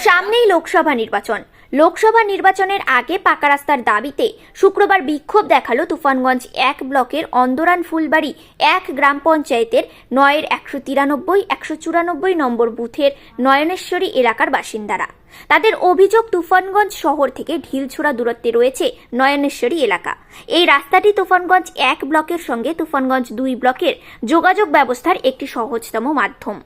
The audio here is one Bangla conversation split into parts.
সামনেই লোকসভা নির্বাচন। লোকসভা নির্বাচনের আগে পাকা রাস্তার দাবিতে শুক্রবার বিক্ষোভ দেখালো তুফানগঞ্জ 1 ব্লকের অন্দরান ফুলবাড়ি 1 গ্রাম পঞ্চায়েতের 9-এর 193-194 নম্বর বুথের নয়নেশ্বরী এলাকার বাসিন্দারা। তাদের অভিযোগ, তুফানগঞ্জ শহর থেকে ঢিলছোড়া দূরত্বে রয়েছে নয়নেশ্বরী এলাকা। এই রাস্তাটি তুফানগঞ্জ 1 ব্লকের সঙ্গে তুফানগঞ্জ 2 ব্লকের যোগাযোগ ব্যবস্থার একটি সহজতম মাধ্যম।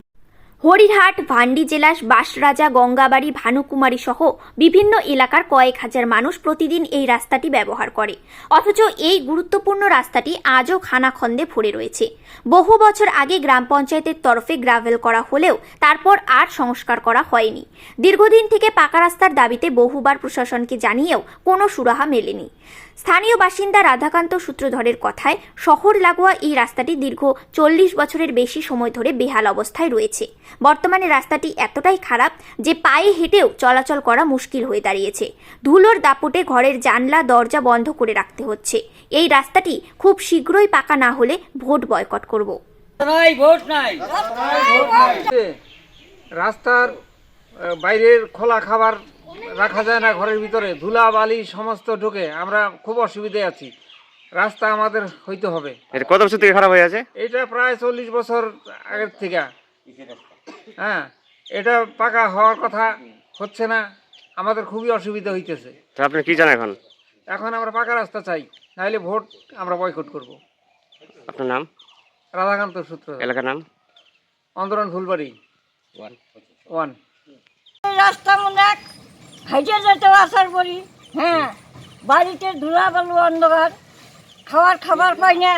হরিরহাট, ভান্ডি জেলার বাসরাজা, গঙ্গাবাড়ি, ভানুকুমারী সহ বিভিন্ন এলাকার কয়েক হাজার মানুষ প্রতিদিন এই রাস্তাটি ব্যবহার করে। অথচ এই গুরুত্বপূর্ণ রাস্তাটি আজও খানাখন্দে ভরে রয়েছে। বহু বছর আগে গ্রাম পঞ্চায়েতের তরফে গ্রাভেল করা হলেও তারপর আর সংস্কার করা হয়নি। দীর্ঘদিন থেকে পাকা রাস্তার দাবিতে বহুবার প্রশাসনকে জানিয়েও কোনো সুরাহা মেলেনি। স্থানীয় বাসিন্দা রাধাকান্ত সূত্রধরের কথায়, শহর লাগোয়া এই রাস্তাটি দীর্ঘ 40 বছরের বেশি সময় ধরে বেহাল অবস্থায় রয়েছে। বর্তমানে রাস্তাটি এতটাই খারাপ যে পায়ে হেঁটেও চলাচল করা মুশকিল হয়ে দাঁড়িয়েছে। ধুলোর দাপটে ঘরের জানলা দরজা বন্ধ করে রাখতে হচ্ছে। এই রাস্তাটি খুব শীঘ্রই পাকা না হলে ভোট বয়কট করব। রাস্তার বাইরের খোলা খাবার রাখা যায় না, ঘরের ভিতরে ধুলা বালি সমস্ত ঢুকে আমরা খুব অসুবিধায় আছি। রাস্তা আমাদের হইতে হবে। এটা কত বছর থেকে খারাপ হয়ে আছে? এটা প্রায় 40 বছর আগের থেকে। হ্যাঁ, এটা পাকা হওয়ার কথা হচ্ছে না, আমাদের খুবই অসুবিধা হইতেছে। তো আপনি কি জানেন এখন? এখন আমরা পাকা রাস্তা চাই, নাহলে ভোট আমরা বয়কট করব। আপনার নাম? রাধাকান্ত সূত্র। এলাকার নাম? অন্দরান ফুলবাড়ি 1। রাস্তা মনে হাইটে যেতে আসার করি। হ্যাঁ, বাড়িতে ধুলা বালু অন্ধকার, খাবার পাই না,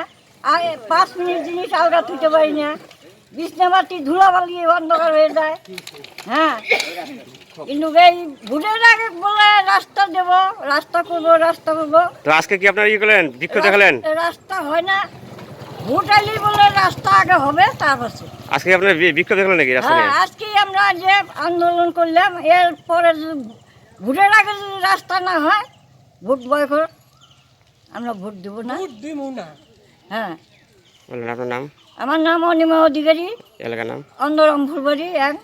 5 মিনিট জিনিস আলগা থুতে পারি না, বিছনাবাতি ধুলা বালি অন্ধকার হয়ে যায়। হ্যাঁ, কিন্তু এই ভোটের আগে বলে রাস্তা দেব, রাস্তা করবো। তো আজকে কি আপনারা করলেন, বিক্ষোভ দেখালেন? রাস্তা হয় না, ভোট আইলেই বলে রাস্তা আগে হবে, তারপর আজকে আপনারা বিক্ষোভ দেখালেন নাকি রাস্তা নিয়ে? আজকে আমরা যে আন্দোলন করলাম, এরপরে ভোটের আগে যদি রাস্তা না হয় ভোট বয়কট, আমরা ভোট দেবো না। হ্যাঁ, বললেন আপনার নাম? আমার নাম অনিমা অধিকারী, এলাকার নাম? অন্দরাম ফুলবাড়ি 1।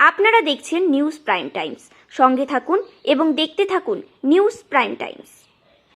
আপনারা দেখছেন নিউজ প্রাইম টাইমস। সঙ্গে থাকুন এবং দেখতে থাকুন নিউজ প্রাইম টাইমস।